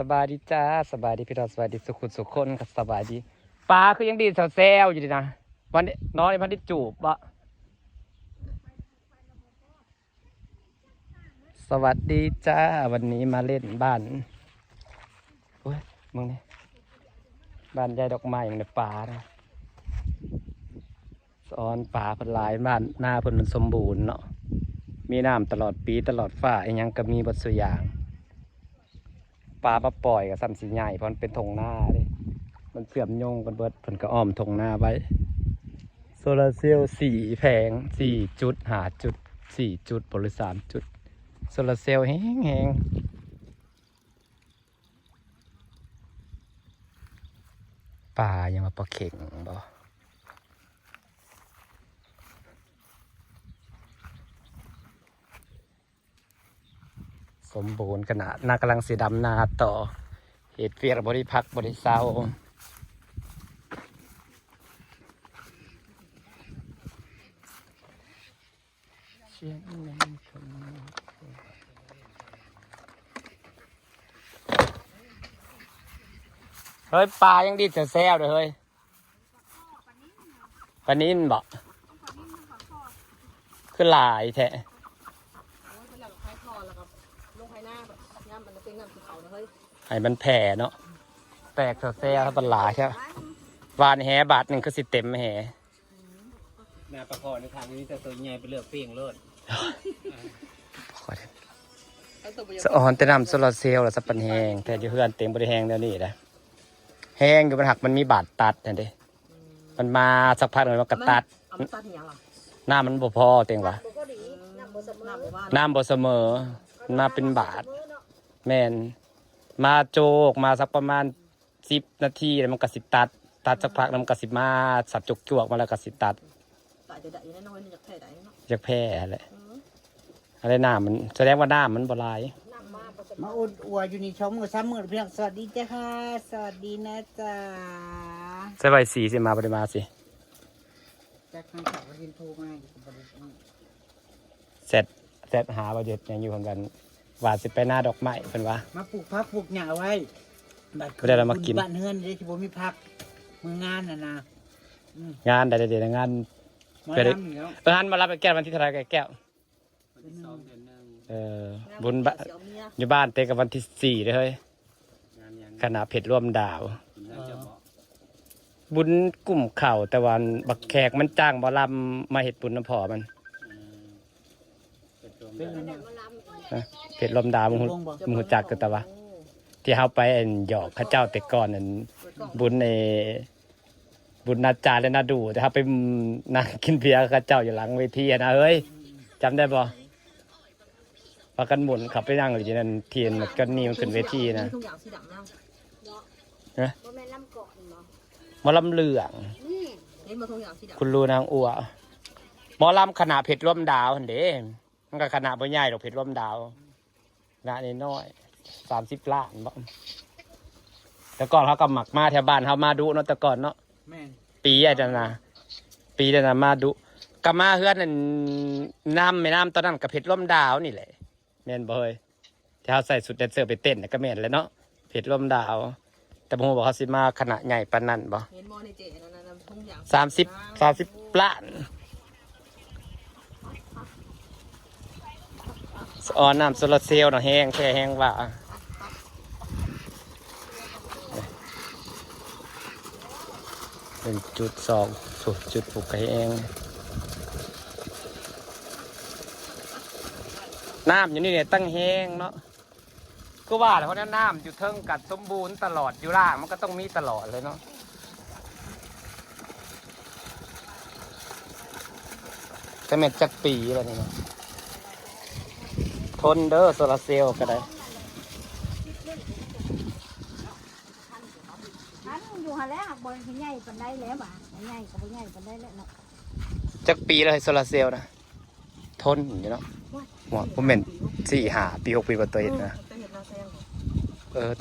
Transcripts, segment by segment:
สบายดีจ้าสบายดีพี่น้องสบายดีสุขุสุขคนครับสบายดีปลาคือยังดีแซวๆอยู่ดีนะวันนี้น้อยพันที่จูบวะสวัสดีจ้าวันนี้มาเล่นบ้านโอ้ยมึงนี่บ้านยายดอกไม้อย่างในป่านะซ้อนป่าเพิ่นหลายบ้านหน้าเพิ่นมันสมบูรณ์เนาะมีน้ำตลอดปีตลอดฝ้าอีหยังก็มีบทสุอย่างปลาปล่อยกับซ้ำสีใหญ่เพราะมันเป็นทงหน้าเลยมันเสื่อมโยงกันเบิดเพิ่นก็อ้อมทงหน้าไว้โซลาร์เซลล์4 แผง4 จุด5 จุด4 จุดหรือ3 จุดโซลาร์เซลล์แห้งๆปลายังมาปลาเข่งบ่สมบูรณ์ขนาดนากำลังสีดำนาต่อเหตุเวียกบริพักบริเศร้าเฮ้ยปลายังดีแซวเลยเฮ้ยปลานิ่นบอกคือหลายแท้ให้มันแผ่เนาะแตกแซวถ้าปลาใช่ไหมวานแหบาทหนึ่งก็สิเต็มแหแม่ประคอในทางนี้แต่ตัวใหญ่ไปเลือกเปี้ยงเลิศสะออนแต่น้ำโซลาเซลล์ละสับปันแหงแต่อยู่เพื่อนเต็มบริแหงเดี๋ยวนี้นะแห้งอยู่มันหักมันมีบาดตัดเห็นดิมันมาสักพักหนึ่งมันกระตัดน้ำมันบ่พอเต็งวะน้ำบ่เสมอมาเป็นบาดแม่นมาโจกมาสักประมาณ10 นาทีแล้วมันกระสิตัดสักพักแล้วมันกระสิมาสับจวกมาแล้วกระสิตัดจากแพร่อะไรอะไรน้ำมันแสดงว่าน้ำมันบ่ลายมาอุดอวดอยู่ในช่องมือซ้ำมือเพียงสวัสดีจ้าค่ะสวัสดีนะจ๊ะใส่ใบสีสิมาปริมาสิจากทางข่าวประเด็นโทรมาเสร็จหาประเด็นยังอยู่เหมือนกันว่าสิไปหน้าดอกไม้เป็นวะมาปลูกพักปลูกหญ้าไว้ก็ได้เรามากินบ้านเฮือนได้ที่ผมมีพักมืองานนะงานใดๆงานงานมารับไปแก้ววันที่เท่าไรแก้วบุญอยู่บ้านเตะกับวันที่4เลยขณะเผ็ดร่วมดาวบุญกลุ่มเข่าแต่วันบักแขกมันจ้างบอลำมาเห็ดบุญน้ำพอมันเผ็ดร่วมดาวมึงจักกันแต่ว่าที่เขาไปหยอกข้าเจ้าแต่ก่อนนั่นบุญในบุญนาจาและนาดูแต่เขาไปนั่งกินเบียร์ข้าเจ้าอยู่หลังเวทีนะเฮ้ยจำได้บ่พากันหมุนขับไปนั่งอยู่ที่นั่นเทียนกันนี่มันขึ้นเวทีนะหมอลำเหลืองคุณรู้นางอัวหมอลำขนาดเผ็ดร่วมดาวเห็นเด้มันก็ขนาดไม่ใหญ่หรอกเผ็ดร่วมดาวขนาดน้อย30 ล้านบ่แต่ก่อนเขาก็หมักมาแถวบ้านเขามาดูเนาะแต่ก่อนเนาะปีอะไรนะปีเดียวนะมาดูก็มาเฮือนนั่นน้ำไม่น้ำตอนนั้นกับเผ็ดร่วมดาวนี่แหละแม่นบ่เฮ้ยที่เขาใส่สุดแดนเซอร์ไปเต้นก็แม่นแล้วเนาะเผ็ดร่วมดาวแต่ผมบอกเขาสิมาขนาดใหญ่ปานนั้นบ่30 ล้านอ๋อน้ำโซลาร์เซลล์เนาะแห้งแค่แห้งว่า1.2 จุดปลูกให้เองน้ำอยู่นี่เนี่ยตั้งแห้งเนาะก็ว่าเพราะนั้นน้ำอยู่เทิงกัดสมบูรณ์ตลอดอยู่ล่างมันก็ต้องมีตลอดเลยเนาะจะเม็ดจักปีอะไรนี่เนาะทนเด้อโซลาร์เซลล์ก็ได้อยู่หาแล้วบอลใหญ่ปันได้แล้วบ่ะใหญ่กับใหญ่ปันได้แล้วเนาะจักปีเลยโซลาร์เซลล์นะทนอยู่เนาะผมเป็น4-5 ปี6 ปีกว่าตัวเองนะ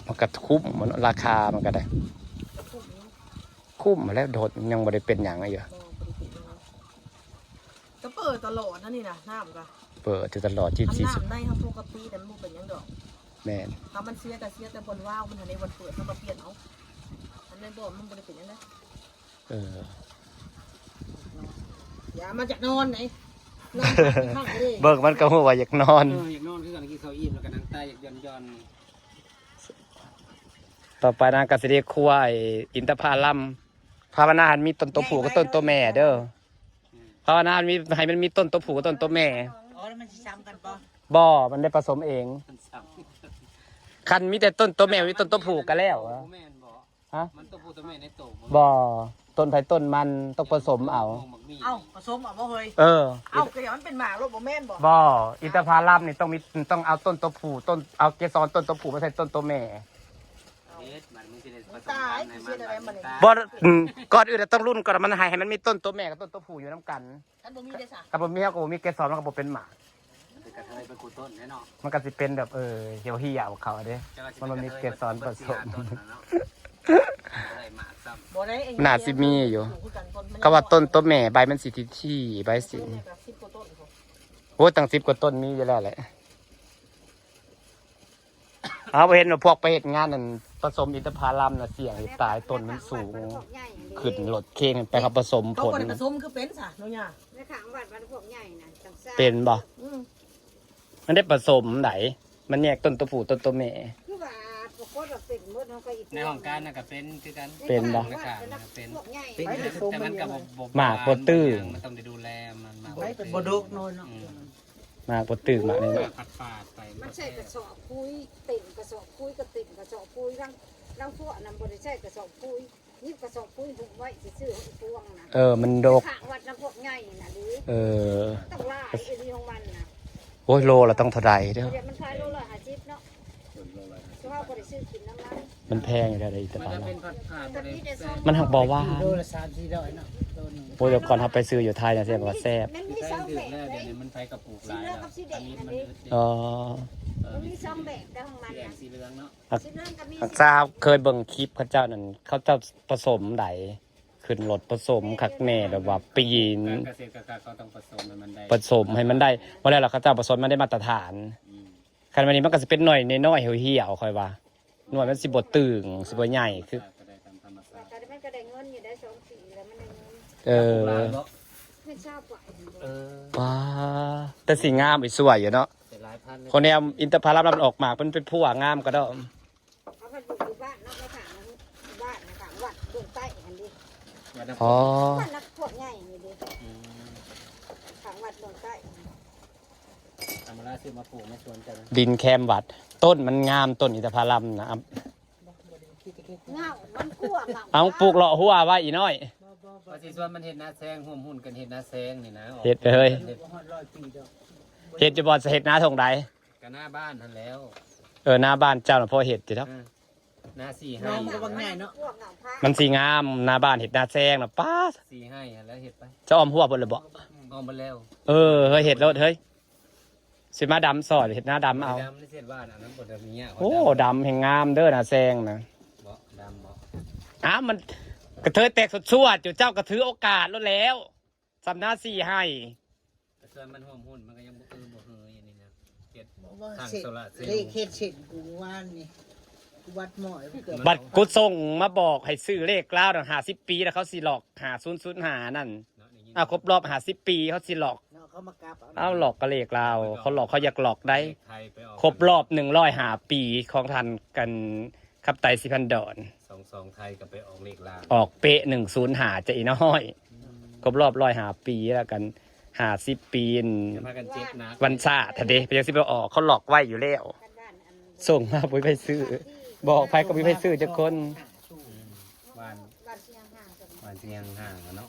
มันก็คุ้มมันราคามันก็ได้คุ้มมาแล้วโดดยังไม่ได้เป็นอย่างไรอยู่ก็เปิดตลอดนั่นนี่นะน้ำก็เปิดตลอด24 น้ำในทำปกติแต่มันเป็นยังดอก แม่น ถ้ามันเสียก็เสียแต่บนว่าวมันในวันเปิดมันก็เปลี่ยนเอาอันนั้นบอกมันบ่ได้เป็นอย่างนั้น เออ อย่ามาจากนอนไหนนอนข้างเลย เบิกมันก็หัวอยากนอน อยากนอนคือกันกินข้าวอิ่มแล้วก็นั่งใต้อยากย่อน ต่อไปนางกสิเรียกคั่วไอ้อินทผลัมภาวนาให้มีต้นตัวผู้กับต้นตัวแม่เด้อภาวนาให้มันมีต้นตัวผู้กับต้นตัวแม่ อ๋อแล้วมันสิซ้ำกันปะ บ่มันได้ผสมเอง มันซ้ำ คันมีแต่ต้นตัวแม่มีต้นตัวผู้ก็แล้วอะ แม่นบ่ ฮะ มันตัวผู้ตัวแม่ในโต บ่ต้นไผ่ต้นมันต้องผสมเอา เอ้าผสมเอาบ่เฮ้ย เออ เอ้าก็อย่างมันเป็นหมากรถบ่แม่นบ่ บ่อินทผลัมนี่ต้องเอาต้นตัวผู้ต้นเอาเกสรต้นตัวผู้มาใส่ต้นตัวแม่ เฮ็ดมันมึงสิได้ผสม ตาย พันธุ์ คือเสียอะไรมัน ตาย บ่ก่อนอื่นต้องรุ่นก่อนมันให้มันมีต้นตัวแม่กับต้นตัวผู้อยู่นํกัน ท่านบ่มีได้ซะ ถ้าบ่มีก็บ่มีเกสรมันก็บ่เป็นหมาก เป็นกระเทยเป็นกูต้นแน่นอน มันก็สิเป็นแบบเหี่ยวเหี่ยวเขาเด้มันบ่มีเกสรผสม ได้หมากซ้ำ บ่ได้ น่าสิมีอยู่ ก็ว่าต้นตัวแม่ใบมันสิที่ใบสี 10กว่าต้น โอ้ตั้ง10กว่าต้นมีอยู่แล้วแหละเอาไปเห็นว่าพวกไปเฮ็ดงานนั่นผสมอินทผลัมน่ะเสี่ยงตายต้นมันสูงขึ้นรถเข่งไปครับผสมผ เขา ล บ่ได้ผสมคือเป็นซะเนาะย่า ในขางวัดมันพวกใหญ่นะจังซ่า เป็นบ่ อือ มันได้ผสมไหนมันแยกต้นตัวผู้ต้นตัวแม่ คือว่าปกติเราเป็นหมดเฮาก็อีก ในห้องการน่ะก็เป็นคือกัน เป็นบ่ ในการน่ะเป็น พวกใหญ่ แต่มันก็บ่ หมากบ่ตื้อ มันต้องได้ดูแลมันหมาก ไว้เป็นบ่ดุกโน่นเนาะ มากบ่ตื่นมาเลย ห เนาะ มากฝาดๆไป มันใช่กระสอบคุยติ่งกระสอบคุยก็ติ่งกระสอบคุยรังพวกนั้นบ่ได้ใช่กระสอบคุยนี่กระสอบคุยถูกไว้ซื่อๆให้พวงนะ มันดก ขางวัดน้ำพวกใหญ่น่ะดิ ต้องล่าไอ้ที่ของมันนะ โอ้ยโลละต้องเท่าใดเด้อ เดี๋ยวมันขายโลละ50เนาะเฉพาะบ่ได้ซื้อกินน้ำมัน มันแพงอยู่แล้วอินทผ มัน ลั จะ ม เป็นผัดๆ แต่ บ่ได้ นี่ได้ แซ่ ซ่อม มันหักบ่ว่า โลละ3-400เนาะตัวหนึง โอ้ยเดี๋ยวก่อนเราไปซื้ออยู่ไทยนะเสียบอกว่าแซ่บ มันมี ใช่ สอง ถึ แบ ง บ แล้ว เล เดี๋ยวย นี้มันไฟกระปุกหลายแล้วอันนี้มันอึด อ๋อ มันมีสองแบบแต่ของมัน สีแดง นะ สีเหลืองเนาะ สีเหลืองก็มี ทราบเคยเบิ่งคลิปเขาเจ้านั่นเขาเจ้าผสมไดขึ้นรถผสมคักแน่แบบว่าปีน การเกษตรกรเขาต้องผสมให้มันได้ ผสมให้มันได้ว่าแล้วล่ะเขาเจ้าผสมมันได้มาตรฐาน อืม คันวันนี้มันก็จะเป็นหน่อยน้อยๆเหี่ยวๆค่อยว่าหน่วยมันสิบ่ตึงสิบ่ใหญ่คือ ก็ได้ตามธรรมชาติ แต่มันก็ได้เงินอยู่ได้2 ปีแล้วมันได้เงิน ไม่ชอบกว่า เออ ว้าแต่สีงามอีสวยอยู่เนาะ แต่หลายพันเลย คนแนวอินทผลัมมันออกมามันเป็นผู้งามก็ได้ เขาก็อยู่บ้านนอกในขางบ้านในขางวัดเบื้องใต้กันดิ วัดน้ำ อ๋อ บ้านนักพวกใหญ่นี่ดิ อืม ขางวัดเบื้องใต้ ธรรมราซื้อมาปลูกในสวนกันนะ ดินแคมวัด ต้นมันงามต้นอินทผลัมนะ เงามันคั่วเงา เอาปลูกเลาะหัวไว้อีน้อย ว่าสิส่วนมันเห็ดนาแซงห่วมหุ่นกันเห็ดนาแซงนี่นะ เฮ็ดไปเฮ้ย เห็ด ฮอด100ปีดอก เฮ็ดจะบ่เฮ็ดนาทงใด กันหน้าบ้านทันแล้ว หน้าบ้านเจ้าน่ะพอเฮ็ดติเนาะ หน้าสี่ น้ ให้ องมันก็บ่ง่ายเนาะ คั่วเงาผ้า มันสิงามหน้าบ้านเฮ็ดนาแซงน่ะป้าด สี่ให้แล้วเห็ดไป จะอ้อมหัวเบิ่นเลยบ่ ออมไปแล้ว เฮ้ยเฮ็ดแล้วเฮ้ยสิมาดำซอยเฮ็ดหน้าดำเอา ดำในเศษบ้านอันนั้นบดแบบนี้ โอ้ดำแห่งงามเด้อนาแซงนะ บ่ดำบ่ อ้าวมันกระเทยแตกสดชั่วจุเจ้าก็ถือโอกาสแล้วสำนาสี่ให้ แต่ส่วนมันห่วมหุ่นมันก็ยังบ่บ่เฮยอย่างนี้นะเห็ด ว่า ทาง เสร็จ โซล่าร์เซล เลข ล์ เฮ็ดเสร็จกูว่านนี่กูวัดหม้อยเกือบ บัตรกูส่งมาบอกให้ซื้อเลขกล้าว50 ปีแล้วเขาสิหลอก5005นั่น เนาะนี่ ครบรอบ50 ปีเขาสิหลอก เนาะเขามากราบ เอาหลอกกระเลขลาวเขาหลอกเขาอยากหลอกได้ ไทยไปออก ครบรอบ105 ปีของทันกันขับไตสิพันดอน 22ไทยก็ไปออกเลขลาว ออกเป๊ะ105จะอีน้อยครบรอบ105 ปีแล้วกัน50 ปีน จะพากันเจ็บนะ วันชาติเด้ไปยังสิไปออกเขาหลอกไว้อยู่แล้ว กันบ้านอัน ส่งมาปุ้ยไปซื้อ บอกไปก็ปุ้ยไปซื้อจักคน วาน บ้านเชียงห่างกัน วานเสียงห่างอะเนาะ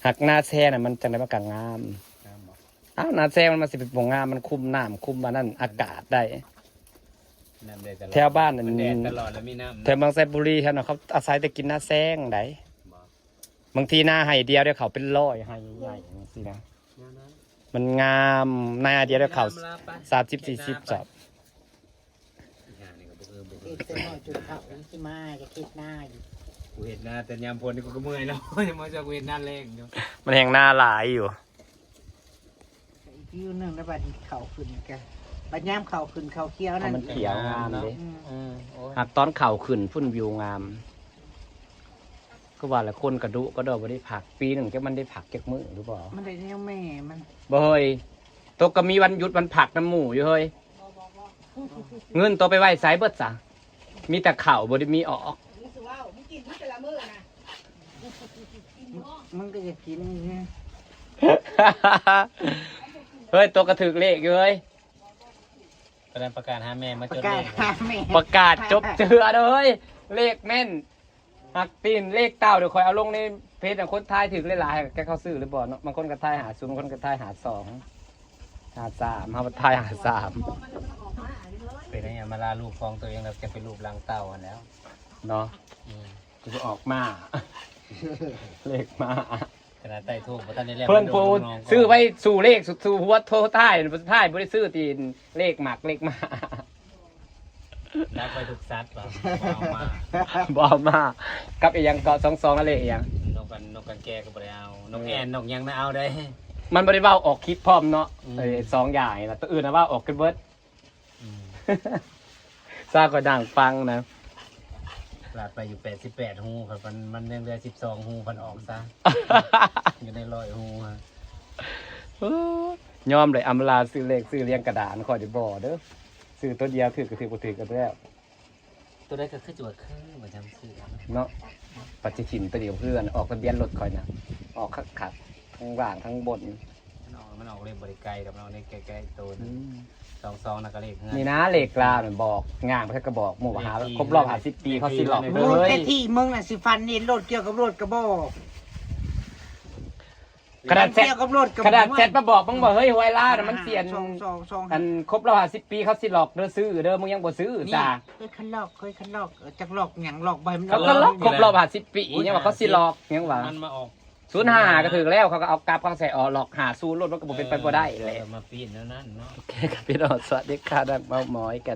หักหน้าแช่น่ะมันจังได้มากางงาม น้ำบอก อ้าวหน้าแช่มันมาสิเป็นบ่งามมันคุมน้ำคุมมานั่นอากาศได้ น้ำได้ตลอด แถวบ้านนั่น มัแดดตลอดแล้วมีน้ำ แถวบางไทรบุรีครับเนาะเขาอาศัยแต่กินหน้าแซงได้ บอก บางทีหน้าไห้เดียวเดี๋ยวเขาเป็นร้อยไห้ใหญ่ๆสินะ น้ำนั้น มันงามหน้าเดียวเดี๋ยวเขา น้ำลาไป 30-40จอบ อีห่านี่ก็บ่บ่ เฮ็ดแต่น้อยจุดเท่าที่มาจะคิดหน้าอยู่ กูเห็นหน้าแต่ยามพลนี่กูก็เมื่อยแล้ว ยังมาจะกูเห็นหน้าแรงอยู่ มันแห่งหน้าหลายอยู่ อีกวิวหนึงแล้วบัดนี้เขาขึ้นกัน ปัญญามเข่าขึ้นเข่าเคี้ยวนั่น มันเขียวงามเลย โอ้ย หากตอนเข่าขึ้นพุ่นวิวงาม ก็ว่าละคนกระดุก็ดอกบ่ได้ผักปีหนึ่งจะมันได้ผักเก็กมือหรือเปล่า มันได้แนวแม่มัน บ่เฮ้ยตัวก็มีวันหยุดวันผักน้ำหมูอยู่เฮ้ยเงินตัวไปไหว้ไซเบิร์ดซะมีแต่เข่าบ่ได้มีออก มันก็จะกินนี่ เฮ้ยตัวกระถึกเลขอยู่เฮ้ย ประกาศหาแม่มา ประ จด กา เล ศ ข หาแม่ ประกาศจบเจือเด้อเฮ้ยเลขแม่นหักตีนเลขเต้าเดี๋ยวคอยเอาลงในเพจของคนทายถึงหลายๆแกเขาซื้อหรือบ่เนาะบางคนก็ทายหา0บางคนก็ทายหา2หา3เฮาทายหา3 เป็นไงมาลาลูกฟองตัวเองแล้วจะเป็นลูกลังเต่าอันแล้ว เนาะกูจะออกมา เลขมา ขนาดใต้ทูบท่านได้แล้ว เพิ่นปูซื้อไว้สู่เลขสู่หัวโทท้ายท้ายบ่ได้ซื้อตีนเลขหมักเลขมา รับไปทุกซัดเปล่าเอามา บ่เอามากับอีหยังเกาะ22อะไรอีหยัง นกกันแกก็บ่ได้เอานกแอนนกยังไม่เอาได้ มันบ่ได้เว้าออกคลิปพร้อมเนาะ อืม สองอย่างนี่ล่ะตัวอื่นน่ะเว้าออกกันเบิด ซาก็ดังฟังนะ ลาดไปอยู่88ฮูครับมันยังเหลือ12ฮูพันออกซะอยู่ใน100ฮูฮะ ยอมเลยอำลาซื้อเลขซื้อเรียงกระดานขอได้บ่เด้อซื้อตัวเดียวถือก็ถือบ่ถือก็แล้ว ตัวได้ก็คือจวดคือบ่จำชื่อ เนาะปัจจิถิ่นตัวเดียวเพื่อนออกทะเบียนรถคอยนะออกขัดทั้งล่างทั้งบน มันออกเลขบริไกลกับเราในใกล้ๆตัว22นักเลข นี่นะเลขลาวเนี่ยบอกงานเพื่อกระบอกหมู่หาครบรอบ50 ปีเขาสิหลอก มึง เลย แต่ที่มึงน่ะสิฟันนี่รถเกี่ยวกับรถกระบอก ขนาดเซ็ต เกี่ยวกับรถกระ ขนาดเซ็ตมาบอกมึงบอกเฮ้ยหวยลาวน่ะมันเสียน สอง อันครบรอบ50 ปีเขาสิหลอกเด้อซื้อเด้อมึงยังบ่ซื้อจ้า เคยคันลอกจากหลอกหยังหลอกใบมัน เขาก็หลอกครบรอบ50 ปียังว่าเขาสิหลอกยังว่า มันมาออก 05ก็ถึงแล้วเขาก็เอากราฟเขาใส่ออกหลอก50รถมันก็บ่เป็นไปบ่ได้แหละ มาปีนแล้วนั่นเนาะ โอเคครับพี่น้องสวัสดีค่ะดังเมาหมอยกัน